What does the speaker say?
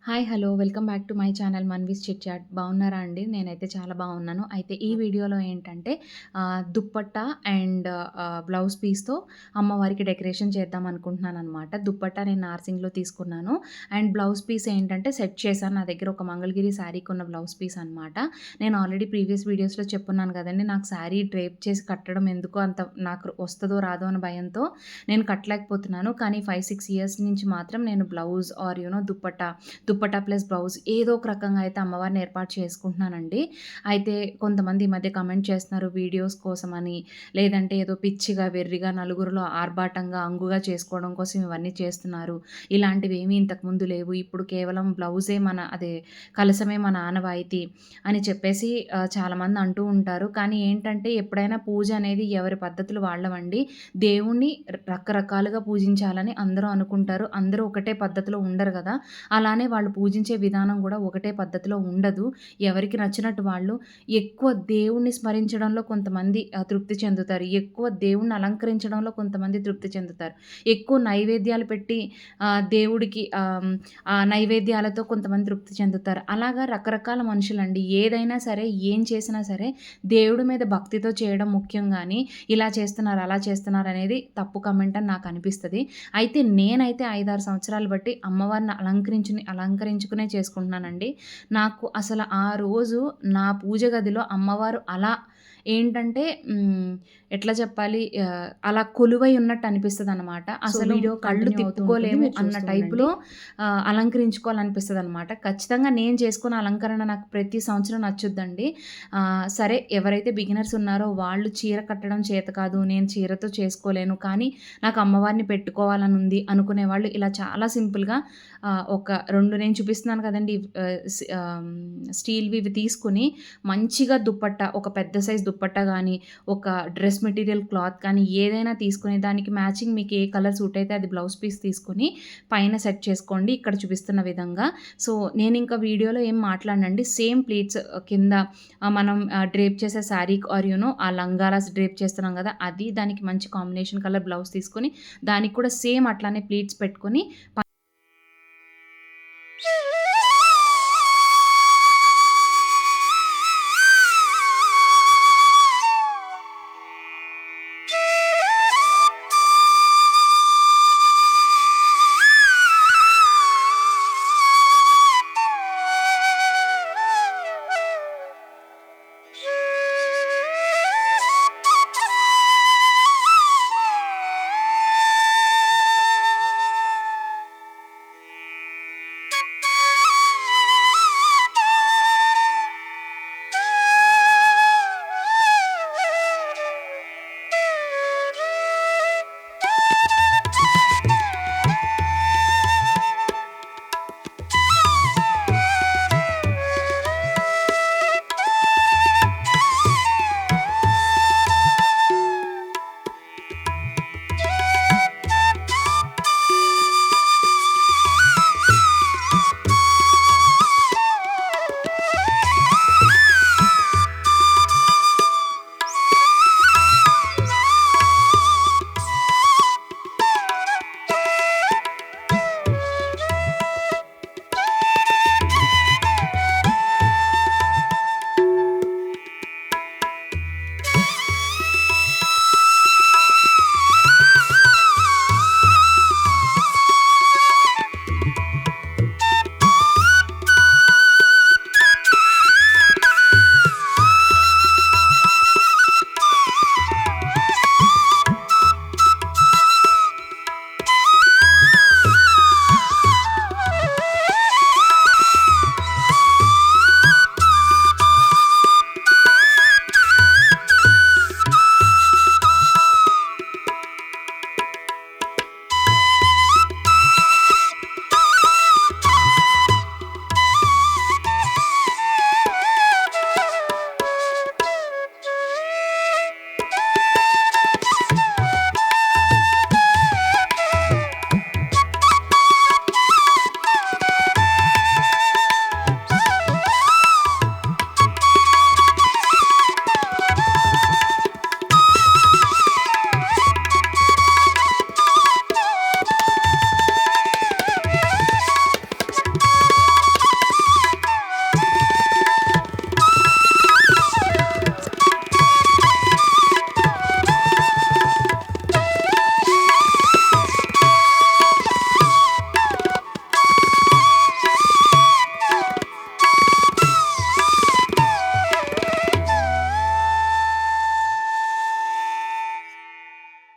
Hi! Hello! Welcome back to my channel Manvi's chit chat. బాగున్నారా అండి? నేనైతే చాలా బాగున్నాను. అయితే ఈ వీడియోలో ఏంటంటే దుప్పట్టా అండ్ బ్లౌజ్ పీస్‌తో అమ్మవారికి డెకరేషన్ చేద్దాం అనుకుంటున్నాననమాట. దుప్పట్టా నేను నార్సింగ్‌లో తీసుకున్నాను. అండ్ బ్లౌజ్ పీస్ ఏంటంటే సెట్ చేశాను. నా దగ్గర ఒక మంగళగిరి శారీకి ఉన్న బ్లౌజ్ పీస్ అనమాట. నేను ఆల్రెడీ ప్రీవియస్ వీడియోస్‌లో చెప్పున్నాను కదండీ! నాకు శారీ డ్రేప్ చేసి కట్టడం ఎందుకో అంత నాకు వస్తదో రాదో అన్న భయంతో నేను కట్టలేకపోతున్నాను. కానీ 5, 6 ఇయర్స్ నుంచి మాత్రం నేను blouse or dupatta plus blouse ఏదో ఒక రకంగా అయితే అమ్మవారిని ఏర్పాటు చేసుకుంటున్నానండి. అయితే కొంతమంది ఈ మధ్య కమెంట్ చేస్తున్నారు వీడియోస్ కోసమని, లేదంటే ఏదో పిచ్చిగా, వెర్రిగా, నలుగురిలో ఆర్భాటంగా, అంగుగా చేసుకోవడం కోసం ఇవన్నీ చేస్తున్నారు. ఇలాంటివేమీ ఇంతకుముందు లేవు. ఇప్పుడు కేవలం బ్లౌజే కలశమే మన ఆనవాయితీ అని చెప్పేసి చాలామంది అంటూ ఉంటారు. కానీ ఏంటంటే ఎప్పుడైనా పూజ అనేది ఎవరి పద్ధతులు వాళ్ళవండి. దేవుణ్ణి రకరకాలుగా పూజించాలని అందరూ అనుకుంటారు. అందరూ ఒకటే పద్ధతిలో ఉండరు గదా! అలానే వాళ్ళు పూజించే విధానం గూడా ఒకటే పద్ధతిలో ఉండదు. ఎవరికి నచ్చినట్టు వాళ్ళు ఎక్కువ దేవుణ్ణి స్మరించడంలో కొంతమంది తృప్తి చెందుతారు. ఎక్కువ దేవుణ్ణి అలంకరించడంలో కొంతమంది తృప్తి చెందుతారు. ఎక్కువ నైవేద్యాలు పెట్టి దేవుడికి ఆ నైవేద్యాలతో కొంతమంది తృప్తి చెందుతారు. అలాగా రకరకాల మనుషులండి. ఏదైనా సరే, ఏం చేసినా సరే దేవుడి మీద భక్తితో చేయడం ముఖ్యం గానీ, ఇలా చేస్తున్నారు, అలా చేస్తున్నారు అనేది తప్పు కమెంట్ అని నాకనిపిస్తది. అయితే నేనైతే 5, 6 సంవత్సరాలు బట్టి అమ్మవారిని అలంకరించుకునే చేసుకుంటున్నానండి. నాకు అసల ఆ రోజు నా పూజ గదిలో అమ్మవారు అలా ఏంటంటే ఎట్లా చెప్పాలి అలా కొలువై ఉన్నట్టు అనిపిస్తదనమాట. అసలు వీడియో కళ్ళు కంటిన్యూ అవుతూ ఉంటుంది. తిప్పుకోలేము మీరు అన్న చూస్తూ టైప్‌లో ఉండండి. అలంకరించుకోవాలనిపిస్తదనమాట. ఖచ్చితంగా నేను చేసుకున్న అలంకరణ నాకు ప్రతి సంవత్సరం నచ్చుద్దండి. సరే ఎవరైతే బిగినర్స్ ఉన్నారో వాళ్ళు చీర కట్టడం చేత కాదు, నేను చీరతో చేసుకోలేను, కానీ నాకు అమ్మవారిని పెట్టుకోవాలనుంది అనుకునేవాళ్ళు ఇలా చాలా సింపుల్‌గా ఒక 2 నేను చూపిస్తున్నాను కదండీ! స్టీల్‌వి ఇవి తీసుకొని మంచిగా దుప్పట్టా ఒక పెద్ద సైజ్ దుప్పట్టా గానీ, ఒక డ్రెస్ మెటీరియల్ క్లాత్ కానీ ఏదైనా తీసుకొని దానికి మ్యాచింగ్ మీకు ఏ కలర్ సూట్ అయితే అది బ్లౌజ్ పీస్ తీసుకొని పైన సెట్ చేసుకోండి ఇక్కడ చూపిస్తున్న విధంగా. సో, నేనింక వీడియోలో ఏం మాట్లాడనండి. సేమ్ ప్లీట్స్ కింద మనం డ్రేప్ చేసే శారీ ఆర్ ఆ లంగారాస్ డ్రేప్ చేస్తున్నాం గదా! అది దానికి మంచి కాంబినేషన్ కలర్ బ్లౌజ్ తీసుకొని దానికి కూడా సేమ్ అట్లానే ప్లీట్స్ పెట్టుకొని